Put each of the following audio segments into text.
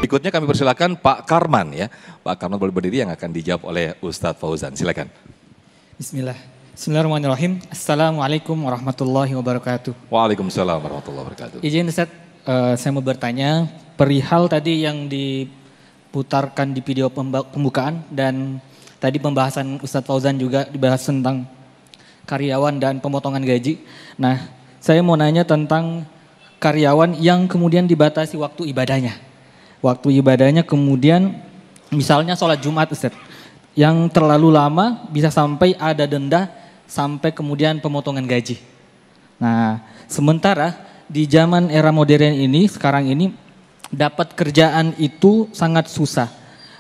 Berikutnya kami persilakan Pak Karman ya. Pak Karman boleh berdiri yang akan dijawab oleh Ustadz Fauzan. Silakan. Bismillah. Bismillahirrahmanirrahim. Assalamualaikum warahmatullahi wabarakatuh. Waalaikumsalam warahmatullahi wabarakatuh. Izin Ustaz, saya mau bertanya perihal tadi yang diputarkan di video pembukaan dan tadi pembahasan Ustadz Fauzan juga dibahas tentang karyawan dan pemotongan gaji. Nah, saya mau nanya tentang karyawan yang kemudian dibatasi waktu ibadahnya. Waktu ibadahnya kemudian misalnya sholat Jumat Ustaz, yang terlalu lama bisa sampai ada denda sampai kemudian pemotongan gaji. Nah, sementara di zaman era modern ini, sekarang ini dapat kerjaan itu sangat susah.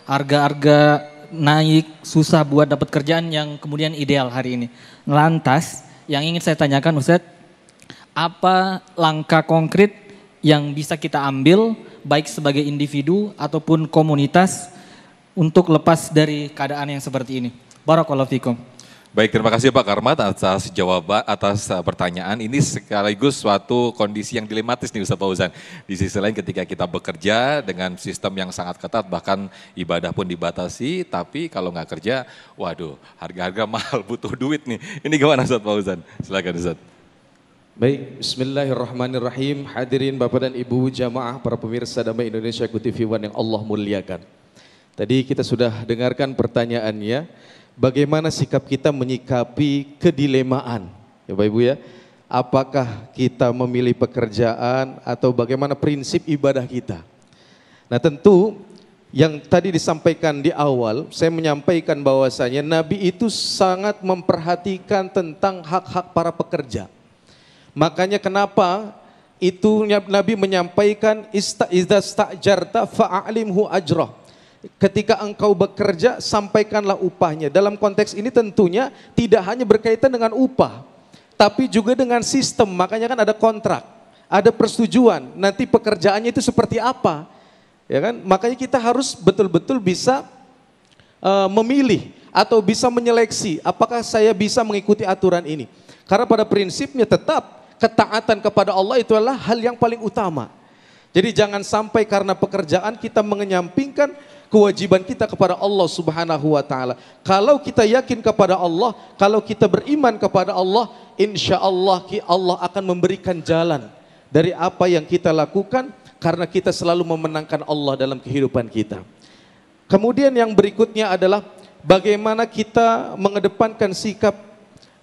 Harga-harga naik, susah buat dapat kerjaan yang kemudian ideal hari ini. Lantas, yang ingin saya tanyakan Ustaz, apa langkah konkret yang bisa kita ambil baik sebagai individu ataupun komunitas untuk lepas dari keadaan yang seperti ini? Barakallahu fikum. Baik, terima kasih Pak Karmat atas jawaban, atas pertanyaan. Ini sekaligus suatu kondisi yang dilematis nih Ustadz Fauzan. Di sisi lain ketika kita bekerja dengan sistem yang sangat ketat, bahkan ibadah pun dibatasi, tapi kalau nggak kerja, waduh harga-harga mahal, butuh duit nih. Ini gimana Ustadz Fauzan? Silakan Ustadz. Baik, bismillahirrahmanirrahim. Hadirin Bapak dan Ibu jamaah para pemirsa Damai Indonesia TV One yang Allah muliakan. Tadi kita sudah dengarkan pertanyaannya, bagaimana sikap kita menyikapi kedilemaan, ya Bapak Ibu ya. Apakah kita memilih pekerjaan atau bagaimana prinsip ibadah kita. Nah tentu yang tadi disampaikan di awal, saya menyampaikan bahwasanya Nabi itu sangat memperhatikan tentang hak-hak para pekerja. Makanya kenapa itu Nabi menyampaikan idza sta'jarta fa'alimhu ajrah. Ketika engkau bekerja sampaikanlah upahnya. Dalam konteks ini tentunya tidak hanya berkaitan dengan upah, tapi juga dengan sistem. Makanya kan ada kontrak, ada persetujuan. Nanti pekerjaannya itu seperti apa, ya kan? Makanya kita harus betul-betul bisa memilih atau bisa menyeleksi. Apakah saya bisa mengikuti aturan ini? Karena pada prinsipnya tetap ketaatan kepada Allah itu adalah hal yang paling utama. Jadi jangan sampai karena pekerjaan kita mengenyampingkan kewajiban kita kepada Allah Subhanahu wa taala. Kalau kita yakin kepada Allah, kalau kita beriman kepada Allah, insya Allah Allah akan memberikan jalan dari apa yang kita lakukan karena kita selalu memenangkan Allah dalam kehidupan kita. Kemudian yang berikutnya adalah bagaimana kita mengedepankan sikap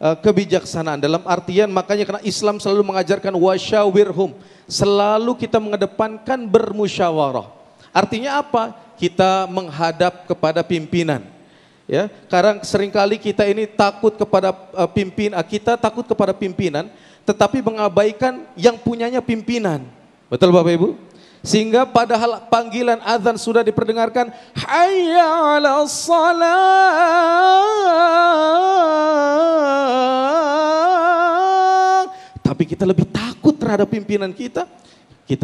kebijaksanaan, dalam artian makanya karena Islam selalu mengajarkan wasyawirhum, selalu kita mengedepankan bermusyawarah. Artinya apa? Kita menghadap kepada pimpinan. Ya, karena seringkali kita ini takut kepada kita takut kepada pimpinan, tetapi mengabaikan yang punyanya pimpinan. Betul Bapak Ibu? Sehingga padahal panggilan azan sudah diperdengarkan, hayya 'alas shalah, tapi kita lebih takut terhadap pimpinan kita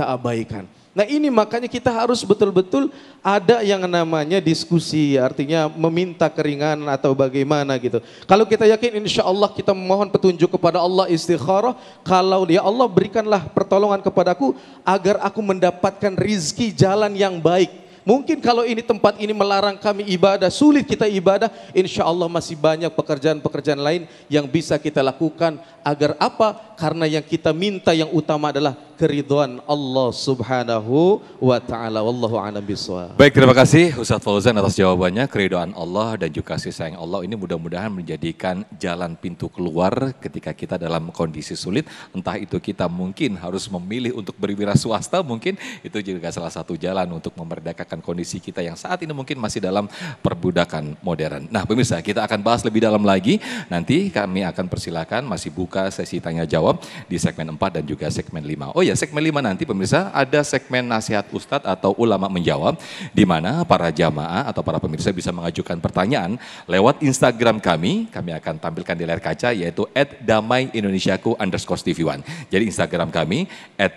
abaikan. Nah ini makanya kita harus betul-betul ada yang namanya diskusi, artinya meminta keringanan atau bagaimana gitu. Kalau kita yakin insya Allah kita memohon petunjuk kepada Allah, istikharah, kalau ya Allah berikanlah pertolongan kepadaku agar aku mendapatkan rizki jalan yang baik. Mungkin kalau ini tempat ini melarang kami ibadah, sulit kita ibadah, insya Allah masih banyak pekerjaan-pekerjaan lain yang bisa kita lakukan. Agar apa? Karena yang kita minta yang utama adalah keridhaan Allah Subhanahu wa taala. Wallahu a'lam bishawab. Baik, terima kasih Ustadz Fauzan atas jawabannya. Keridhaan Allah dan juga kasih sayang Allah ini mudah-mudahan menjadikan jalan pintu keluar ketika kita dalam kondisi sulit. Entah itu kita mungkin harus memilih untuk berwira swasta, mungkin itu juga salah satu jalan untuk memerdekakan kondisi kita yang saat ini mungkin masih dalam perbudakan modern. Nah pemirsa, kita akan bahas lebih dalam lagi. Nanti kami akan persilakan masih buka sesi tanya jawab di segmen 4 dan juga segmen 5. Oh ya, segmen 5 nanti pemirsa ada segmen nasihat Ustadz atau ulama menjawab, di mana para jamaah atau para pemirsa bisa mengajukan pertanyaan lewat Instagram kami akan tampilkan di layar kaca yaitu @damaiindonesiaku_tv1. Jadi Instagram kami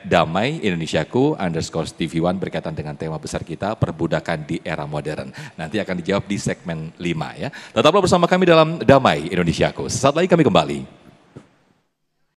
@damaiindonesiaku_tv1 berkaitan dengan tema besar kita, perbudakan di era modern. Nanti akan dijawab di segmen 5 ya. Tetaplah bersama kami dalam Damai Indonesiaku. Sesaat lagi kami kembali.